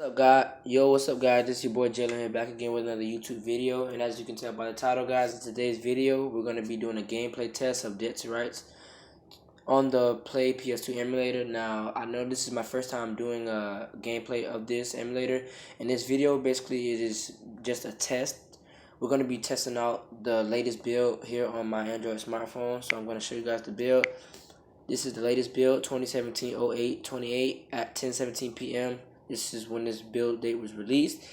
What's up guys? This is your boy Jalen here, back again with another YouTube video. And as you can tell by the title, guys, in today's video we're going to be doing a gameplay test of Dead to Rights on the Play PS2 emulator. Now, I know this is my first time doing a gameplay of this emulator. In this video, basically it is just a test. We're going to be testing out the latest build here on my Android smartphone. So I'm going to show you guys the build. This is the latest build, 2017-08-28 at 10:17 p.m. This is when this build date was released.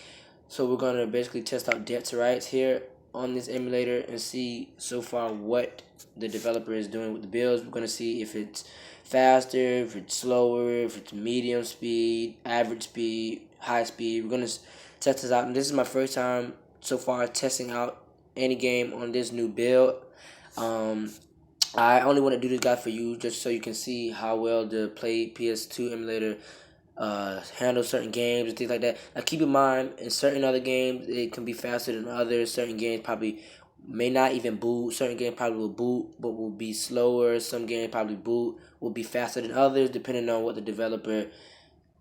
So we're going to basically test out Dead to Rights here on this emulator and see so far what the developer is doing with the builds. We're going to see if it's faster, if it's slower, if it's medium speed, average speed, high speed. We're going to test this out. And this is my first time so far testing out any game on this new build. I only want to do this guy for you just so you can see how well the Play PS2 emulator handle certain games and things like that. Now keep in mind, in certain other games it can be faster than others. Certain games probably may not even boot. Certain games probably will boot but will be slower. Some games probably boot will be faster than others depending on what the developer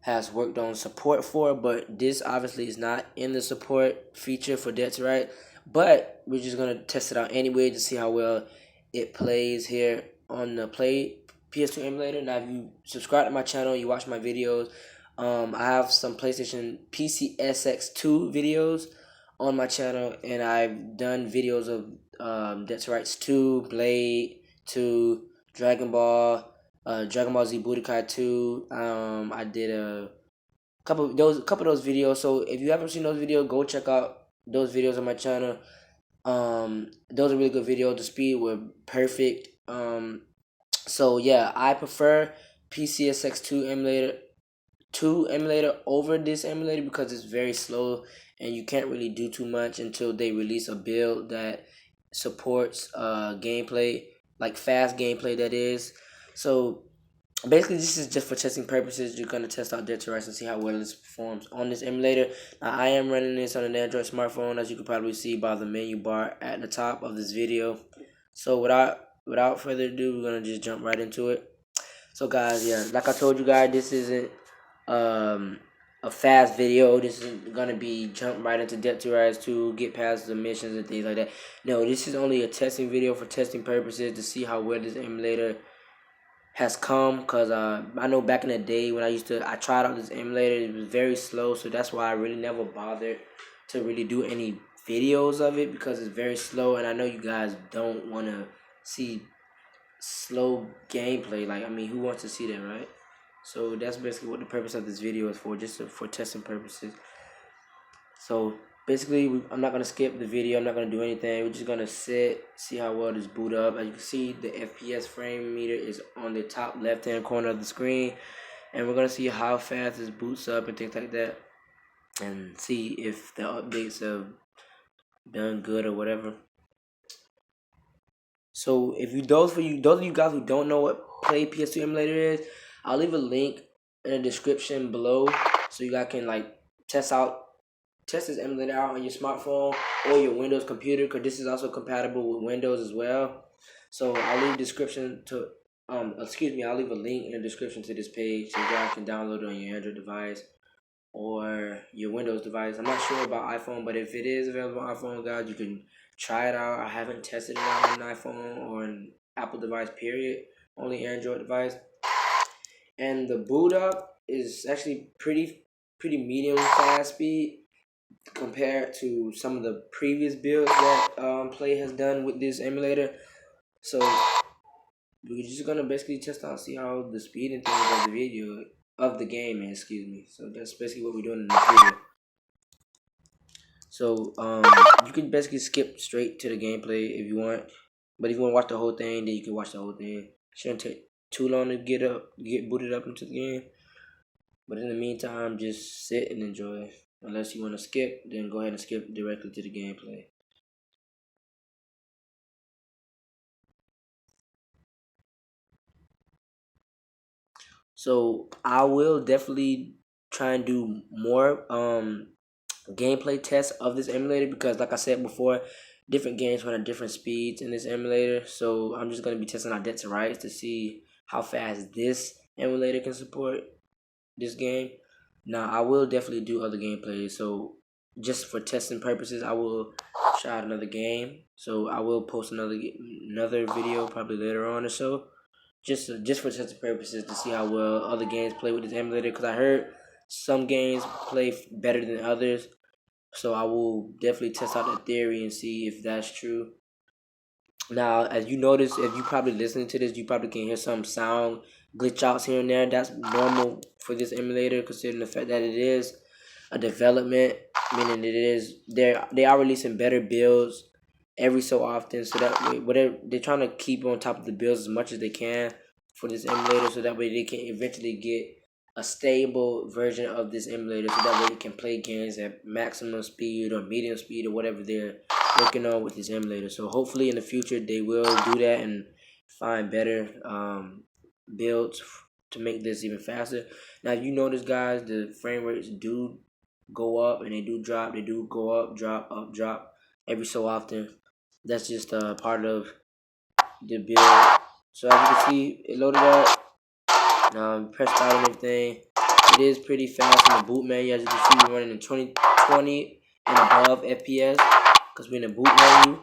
has worked on support for. But this obviously is not in the support feature for Dead to Rights, but we're just going to test it out anyway to see how well it plays here on the Play PS2 emulator. Now, if you subscribe to my channel, you watch my videos, I have some PlayStation PCSX2 videos on my channel, and I've done videos of Dead to Rights 2, Blade 2, Dragon Ball Z Budokai 2. I did a couple of those videos. So if you haven't seen those videos, go check out those videos on my channel. Those are really good videos. The speed were perfect. So yeah, I prefer PCSX2 emulator over this emulator because it's very slow and you can't really do too much until they release a build that supports gameplay, like fast gameplay that is. So basically this is just for testing purposes. You're going to test out Dead to Rights and see how well this performs on this emulator. Now, I am running this on an Android smartphone, as you can probably see by the menu bar at the top of this video. So without further ado, we're going to just jump right into it. So guys, yeah, like I told you guys, this isn't a fast video. This is going to be jump right into Dead to Rights to get past the missions and things like that. No, this is only a testing video for testing purposes to see how well this emulator has come, because I know back in the day when I tried out this emulator, it was very slow, so that's why I really never bothered to really do any videos of it, because it's very slow, and I know you guys don't want to see slow gameplay. Like, I mean, who wants to see that, right? So that's basically what the purpose of this video is for, just for testing purposes. So basically, I'm not going to skip the video. I'm not going to do anything. We're just going to see how well this boot up. As you can see, the FPS frame meter is on the top left-hand corner of the screen. And we're going to see how fast this boots up and things like that. And see if the updates have done good or whatever. So if those of you guys who don't know what Play PS2 emulator is, I'll leave a link in the description below so you guys can like test this emulator out on your smartphone or your Windows computer, because this is also compatible with Windows as well. So I'll leave I'll leave a link in the description to this page so you guys can download it on your Android device or your Windows device. I'm not sure about iPhone, but if it is available on iPhone, guys, you can try it out. I haven't tested it out on an iPhone or an Apple device, period. Only Android device. And the boot up is actually pretty medium fast speed compared to some of the previous builds that Play has done with this emulator. So we're just gonna basically test out, see how the speed and things of the game is, excuse me. So that's basically what we're doing in this video. So you can basically skip straight to the gameplay if you want, but if you want to watch the whole thing, then you can watch the whole thing. Shouldn't take too long to get booted up into the game. But in the meantime, just sit and enjoy. Unless you want to skip, then go ahead and skip directly to the gameplay. So I will definitely try and do more gameplay tests of this emulator, because like I said before, different games run at different speeds in this emulator. So I'm just going to be testing out Dead to Rights to see how fast this emulator can support this game. Now I will definitely do other gameplays. So just for testing purposes, I will try out another game. So I will post another video probably later on or so, just for testing purposes to see how well other games play with this emulator. Because I heard some games play better than others. So I will definitely test out that theory and see if that's true. Now, as you notice, if you probably listening to this, you probably can hear some sound glitch outs here and there. That's normal for this emulator, considering the fact that it is a development, meaning they are releasing better builds every so often, so that way whatever they're trying to keep on top of the builds as much as they can for this emulator, so that way they can eventually get a stable version of this emulator, so that way they can play games at maximum speed or medium speed or whatever they're working on with this emulator. So hopefully in the future they will do that and find better builds to make this even faster. Now you notice, guys, the frame rates do go up and they do drop. They do go up, drop every so often. That's just part of the build. So as you can see, it loaded up. Now press start and everything. It is pretty fast in the boot menu. As you can see, we're running in 2020 and above FPS because we're in the boot menu.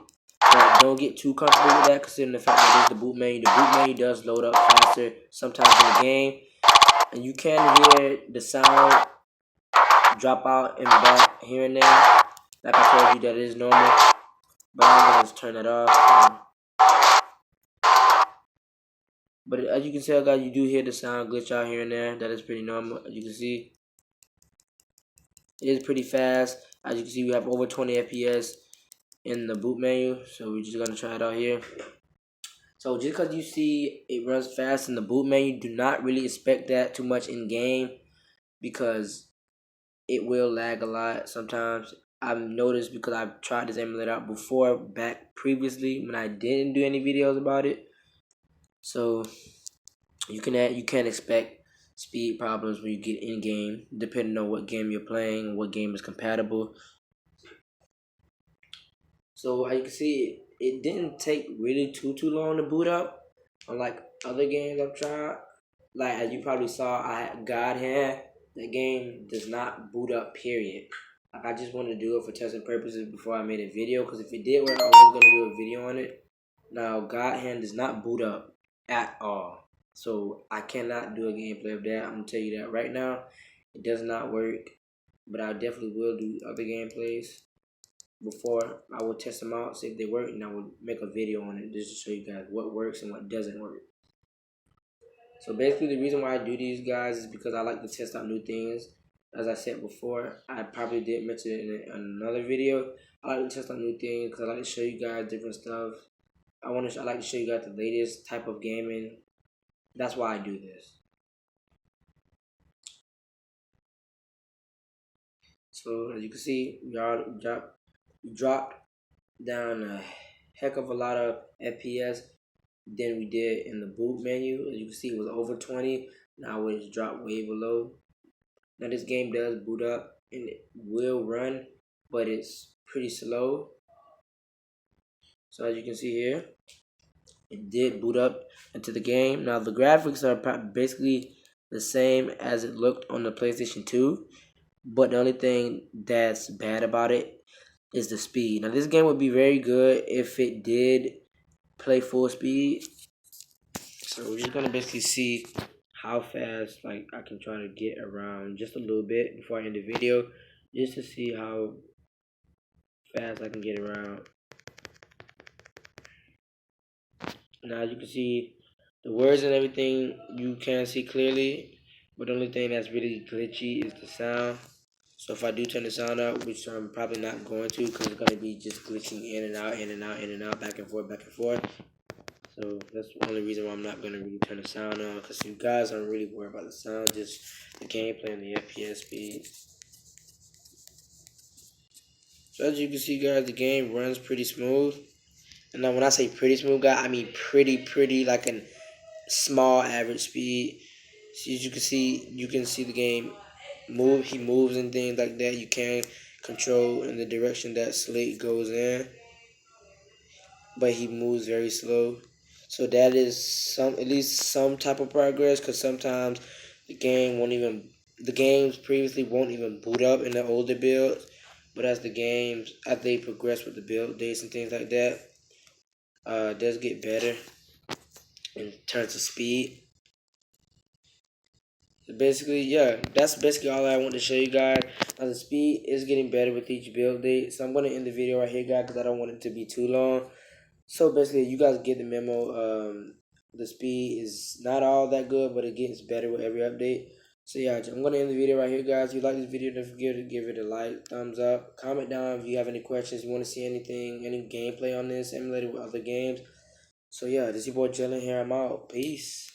But don't get too comfortable with that, considering the fact that it's the boot menu. The boot menu does load up faster sometimes in the game, and you can hear the sound drop out in the back here and there. Like I told you, that is normal. But I'm gonna just turn that off. But as you can tell, guys, you do hear the sound glitch out here and there. That is pretty normal. As you can see, it is pretty fast. As you can see, we have over 20 FPS in the boot menu. So we're just gonna try it out here. So just because you see it runs fast in the boot menu, do not really expect that too much in game, because it will lag a lot sometimes. I've noticed, because I've tried this emulator out before back previously when I didn't do any videos about it. So you can expect speed problems when you get in game, depending on what game you're playing, what game is compatible. So as you can see, it didn't take really too long to boot up, unlike other games I've tried. Like as you probably saw, I had God Hand. The game does not boot up, period. Like I just wanted to do it for testing purposes before I made a video, because if it did work, I was gonna do a video on it. Now God Hand does not boot up at all, so I cannot do a gameplay of that. I'm gonna tell you that right now. It does not work, but I definitely will do other gameplays before. I will test them out, see if they work, and I will make a video on it just to show you guys what works and what doesn't work. So basically, the reason why I do these, guys, is because I like to test out new things. As I said before, I probably did mention it in another video. I like to test out new things because I like to show you guys different stuff. I like to show you guys the latest type of gaming. That's why I do this. So as you can see, we dropped down a heck of a lot of FPS than we did in the boot menu. As you can see, it was over 20. Now it's dropped way below. Now this game does boot up and it will run, but it's pretty slow. So as you can see here, it did boot up into the game. Now the graphics are basically the same as it looked on the PlayStation 2, but the only thing that's bad about it is the speed. Now this game would be very good if it did play full speed. So we're just gonna basically see how fast I can try to get around just a little bit before I end the video, just to see how fast I can get around. Now as you can see, the words and everything you can see clearly, but the only thing that's really glitchy is the sound. So if I do turn the sound out, which I'm probably not going to, because it's gonna be just glitching in and out, in and out, in and out, back and forth, back and forth. So that's the only reason why I'm not gonna really turn the sound on, because you guys aren't really worried about the sound, just the gameplay and the FPS speed. So as you can see, guys, the game runs pretty smooth. And now when I say pretty smooth, guys, I mean pretty like a small average speed. So as you can see the game move. He moves and things like that. You can control in the direction that Slate goes in, but he moves very slow. So that is at least some type of progress, because sometimes the game won't even the games previously won't even boot up in the older builds, but as they progress with the build dates and things like that, it does get better in terms of speed. So basically, yeah, that's basically all I want to show you guys. Now the speed is getting better with each build date, so I'm gonna end the video right here, guys, because I don't want it to be too long. So basically, you guys get the memo. The speed is not all that good, but it gets better with every update. So yeah, I'm gonna end the video right here, guys. If you like this video, don't forget to give it a like, thumbs up, comment down if you have any questions, you want to see anything, any gameplay on this, emulated with other games. So yeah, this is your boy Jalen here. I'm out. Peace.